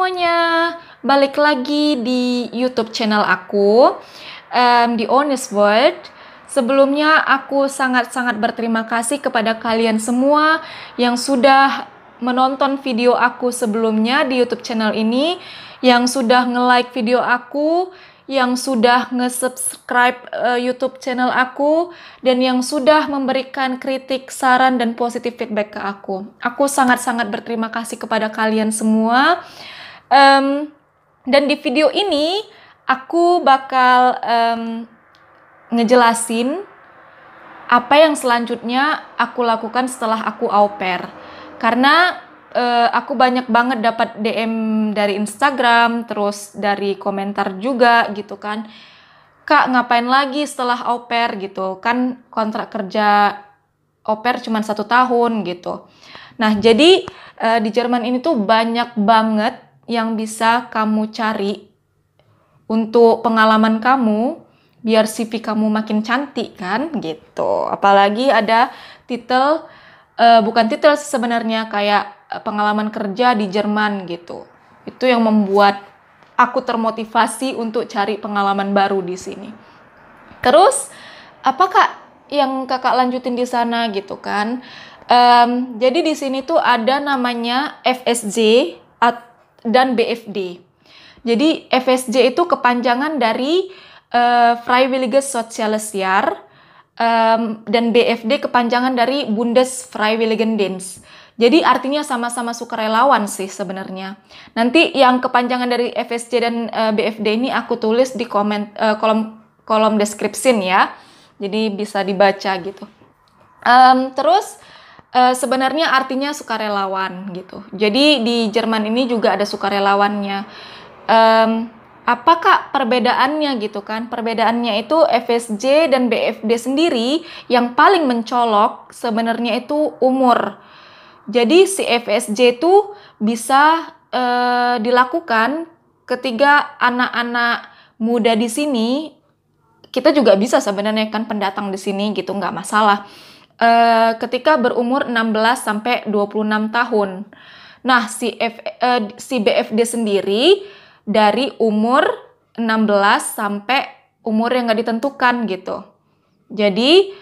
semuanya, balik lagi di YouTube channel aku, di Honest World. Sebelumnya aku sangat-sangat berterima kasih kepada kalian semua yang sudah menonton video aku sebelumnya di YouTube channel ini, yang sudah nge-like video aku, yang sudah nge-subscribe YouTube channel aku, dan yang sudah memberikan kritik, saran, dan positif feedback ke aku. Aku sangat-sangat berterima kasih kepada kalian semua. Dan di video ini aku bakal ngejelasin apa yang selanjutnya aku lakukan setelah aku au pair. Karena aku banyak banget dapat DM dari Instagram, terus dari komentar juga gitu kan. Kak, ngapain lagi setelah au pair gitu kan, kontrak kerja au pair cuma 1 tahun gitu. Nah, jadi di Jerman ini tuh banyak banget yang bisa kamu cari untuk pengalaman kamu, biar CV kamu makin cantik kan gitu. Apalagi ada titel, bukan titel sebenarnya, kayak pengalaman kerja di Jerman gitu. Itu yang membuat aku termotivasi untuk cari pengalaman baru di sini. Terus, apa Kak yang Kakak lanjutin di sana gitu kan? Jadi di sini tuh ada namanya FSJ dan BFD. Jadi FSJ itu kepanjangan dari Freiwilliges Soziales Jahr, dan BFD kepanjangan dari Bundesfreiwilligendienst. Jadi artinya sama-sama sukarelawan sih sebenarnya. Nanti yang kepanjangan dari FSJ dan BFD ini aku tulis di kolom deskripsi ya. Jadi bisa dibaca gitu. Terus sebenarnya artinya sukarelawan gitu. Jadi di Jerman ini juga ada sukarelawannya. Apakah perbedaannya gitu kan? Perbedaannya itu FSJ dan BFD sendiri yang paling mencolok sebenarnya itu umur. Jadi si FSJ itu bisa dilakukan ketika anak-anak muda di sini, kita juga bisa sebenarnya kan pendatang di sini gitu, nggak masalah. Ketika berumur 16 sampai 26 tahun. Nah, si BFD sendiri dari umur 16 sampai umur yang nggak ditentukan gitu. Jadi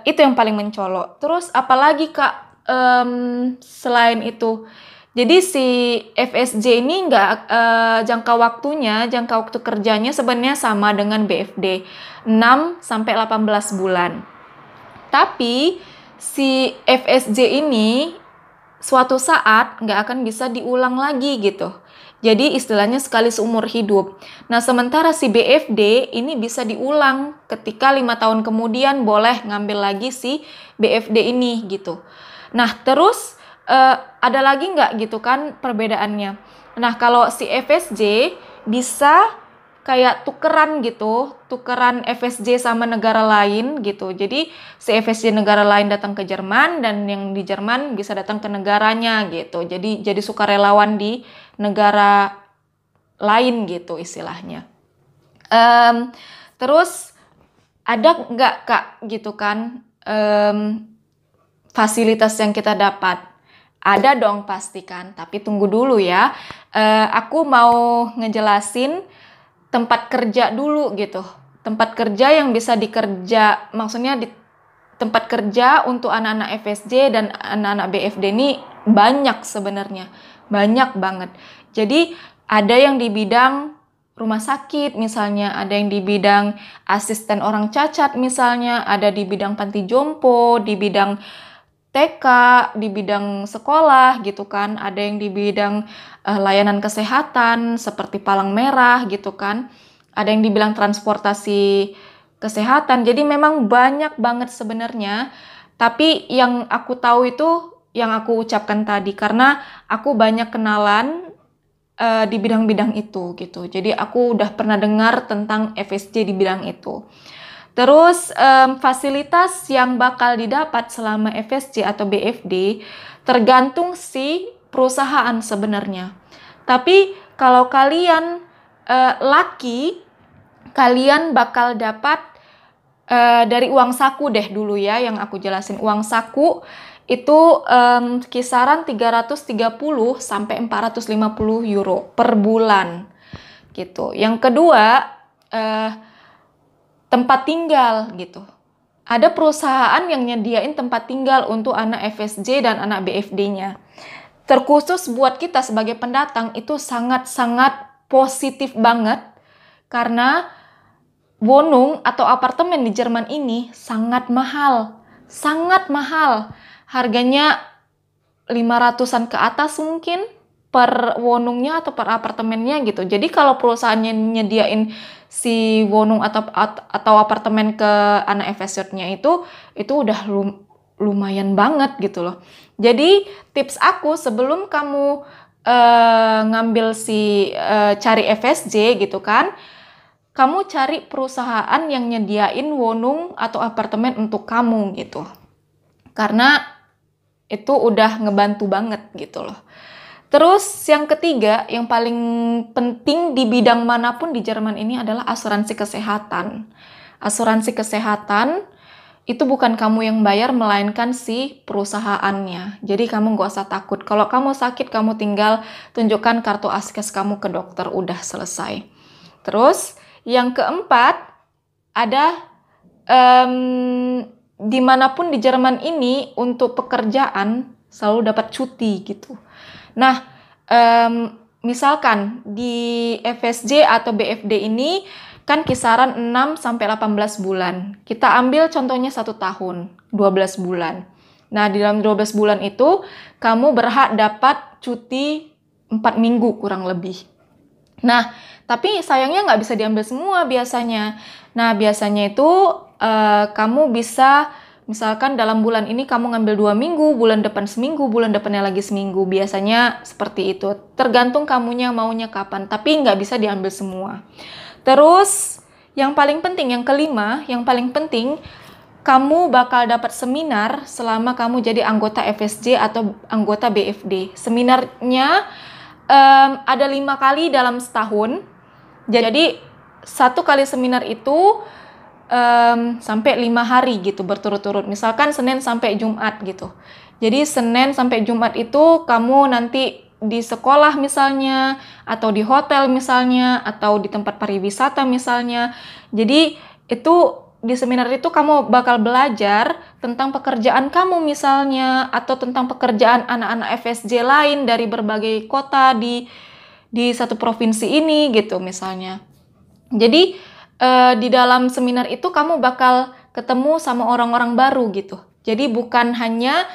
itu yang paling mencolok. Terus apalagi Kak selain itu? Jadi si FSJ ini nggak jangka waktu kerjanya sebenarnya sama dengan BFD, 6 sampai 18 bulan. Tapi si FSJ ini suatu saat nggak akan bisa diulang lagi gitu. Jadi istilahnya sekali seumur hidup. Nah, sementara si BFD ini bisa diulang ketika 5 tahun kemudian boleh ngambil lagi si BFD ini gitu. Nah, terus ada lagi nggak gitu kan perbedaannya. Nah, kalau si FSJ bisa kayak tukeran gitu, tukeran FSJ sama negara lain gitu. Jadi si FSJ negara lain datang ke Jerman dan yang di Jerman bisa datang ke negaranya gitu. Jadi sukarelawan di negara lain gitu istilahnya. Terus ada nggak Kak gitu kan fasilitas yang kita dapat? Ada dong pasti kan, tapi tunggu dulu ya. Aku mau ngejelasin tempat kerja dulu gitu. Tempat kerja yang bisa dikerja, maksudnya di tempat kerja untuk anak-anak FSJ dan anak-anak BFD ini banyak sebenarnya. Banyak banget. Jadi ada yang di bidang rumah sakit misalnya, ada yang di bidang asisten orang cacat misalnya, ada di bidang panti jompo, di bidang TK, di bidang sekolah gitu kan, ada yang di bidang layanan kesehatan seperti Palang Merah gitu kan, ada yang dibilang transportasi kesehatan. Jadi memang banyak banget sebenarnya, tapi yang aku tahu itu yang aku ucapkan tadi karena aku banyak kenalan di bidang-bidang itu gitu. Jadi aku udah pernah dengar tentang FSJ di bidang itu. Terus fasilitas yang bakal didapat selama FSJ atau BFD tergantung si perusahaan sebenarnya. Tapi kalau kalian laki, kalian bakal dapat dari uang saku deh dulu ya, yang aku jelasin. Uang saku itu kisaran 330 sampai 450 euro per bulan gitu. Yang kedua, tempat tinggal gitu. Ada perusahaan yang nyediain tempat tinggal untuk anak FSJ dan anak BFD-nya. Terkhusus buat kita sebagai pendatang itu sangat-sangat positif banget karena wohnung atau apartemen di Jerman ini sangat mahal. Sangat mahal. Harganya 500-an ke atas mungkin per wohnungnya atau per apartemennya gitu. Jadi kalau perusahaannya nyediain si wohnung atau apartemen ke anak FSJ-nya itu udah lumayan banget gitu loh. Jadi tips aku sebelum kamu ngambil cari FSJ gitu kan, kamu cari perusahaan yang nyediain wohnung atau apartemen untuk kamu gitu. Karena itu udah ngebantu banget gitu loh. Terus yang ketiga, yang paling penting di bidang manapun di Jerman ini adalah asuransi kesehatan. Asuransi kesehatan itu bukan kamu yang bayar, melainkan si perusahaannya. Jadi kamu nggak usah takut. Kalau kamu sakit, kamu tinggal tunjukkan kartu askes kamu ke dokter, udah selesai. Terus yang keempat, ada dimanapun di Jerman ini untuk pekerjaan selalu dapat cuti gitu. Nah, misalkan di FSJ atau BFD ini kan kisaran 6 sampai 18 bulan. Kita ambil contohnya 1 tahun, 12 bulan. Nah, di dalam 12 bulan itu kamu berhak dapat cuti 4 minggu kurang lebih. Nah, tapi sayangnya nggak bisa diambil semua biasanya. Nah, biasanya itu kamu bisa, misalkan dalam bulan ini kamu ngambil 2 minggu, bulan depan seminggu, bulan depannya lagi seminggu. Biasanya seperti itu. Tergantung kamunya maunya kapan, tapi nggak bisa diambil semua. Terus, yang paling penting, yang kelima, yang paling penting, kamu bakal dapat seminar selama kamu jadi anggota FSJ atau anggota BFD. Seminarnya ada 5 kali dalam setahun. Jadi, 1 kali seminar itu sampai 5 hari gitu berturut-turut. Misalkan Senin sampai Jumat gitu. Jadi Senin sampai Jumat itu kamu nanti di sekolah misalnya, atau di hotel misalnya, atau di tempat pariwisata misalnya. Jadi itu di seminar itu kamu bakal belajar tentang pekerjaan kamu misalnya, atau tentang pekerjaan anak-anak FSJ lain dari berbagai kota di satu provinsi ini gitu misalnya. Jadi di dalam seminar itu kamu bakal ketemu sama orang-orang baru gitu. Jadi bukan hanya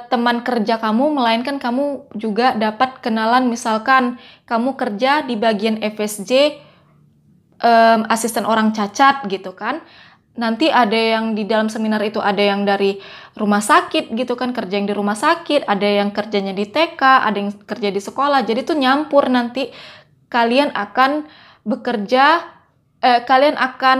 teman kerja kamu, melainkan kamu juga dapat kenalan, misalkan kamu kerja di bagian FSJ, asisten orang cacat gitu kan. Nanti ada yang di dalam seminar itu ada yang dari rumah sakit gitu kan, kerja yang di rumah sakit, ada yang kerjanya di TK, ada yang kerja di sekolah. Jadi tuh nyampur, nanti kalian akan bekerja, kalian akan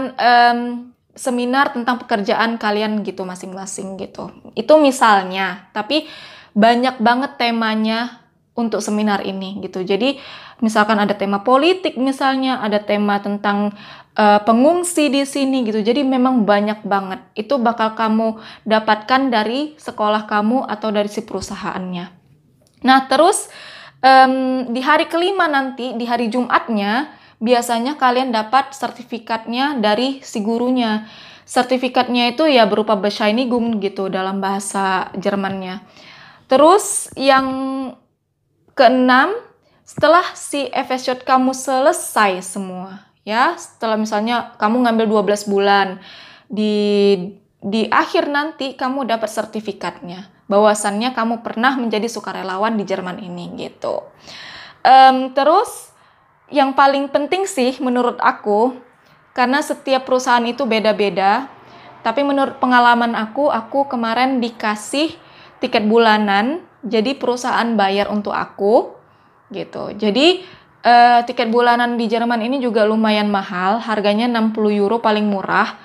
seminar tentang pekerjaan kalian gitu masing-masing gitu. Itu misalnya, tapi banyak banget temanya untuk seminar ini gitu. Jadi misalkan ada tema politik misalnya, ada tema tentang pengungsi di sini gitu. Jadi memang banyak banget. Itu bakal kamu dapatkan dari sekolah kamu atau dari si perusahaannya. Nah, terus di hari kelima nanti, di hari Jumatnya, biasanya kalian dapat sertifikatnya dari si gurunya. Sertifikatnya itu ya berupa Bescheinigung gitu dalam bahasa Jermannya. Terus yang keenam, setelah si FSJ kamu selesai semua, ya, setelah misalnya kamu ngambil 12 bulan, di akhir nanti kamu dapat sertifikatnya, bahwasannya kamu pernah menjadi sukarelawan di Jerman ini gitu. Terus yang paling penting sih menurut aku, karena setiap perusahaan itu beda-beda, tapi menurut pengalaman aku kemarin dikasih tiket bulanan, jadi perusahaan bayar untuk aku gitu. Jadi tiket bulanan di Jerman ini juga lumayan mahal, harganya 60 euro paling murah,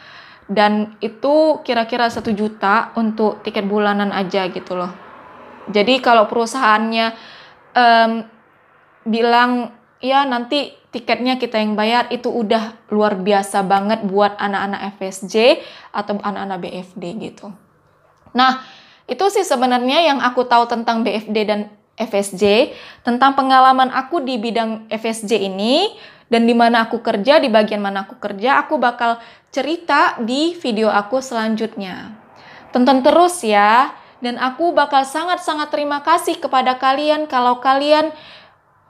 dan itu kira-kira 1 juta untuk tiket bulanan aja gitu loh. Jadi kalau perusahaannya bilang ya nanti tiketnya kita yang bayar, itu udah luar biasa banget buat anak-anak FSJ atau anak-anak BFD gitu. Nah, itu sih sebenarnya yang aku tahu tentang BFD dan FSJ, tentang pengalaman aku di bidang FSJ ini, dan di mana aku kerja, di bagian mana aku kerja, aku bakal cerita di video aku selanjutnya. Tonton terus ya, dan aku bakal sangat-sangat terima kasih kepada kalian kalau kalian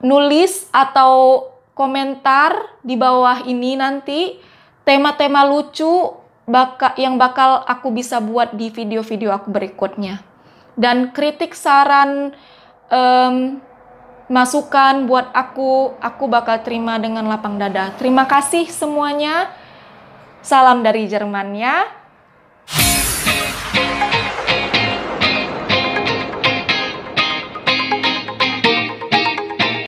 nulis atau komentar di bawah ini nanti tema-tema lucu yang bakal aku bisa buat di video-video aku berikutnya. Dan kritik, saran, masukan buat aku bakal terima dengan lapang dada. Terima kasih semuanya. Salam dari Jerman ya.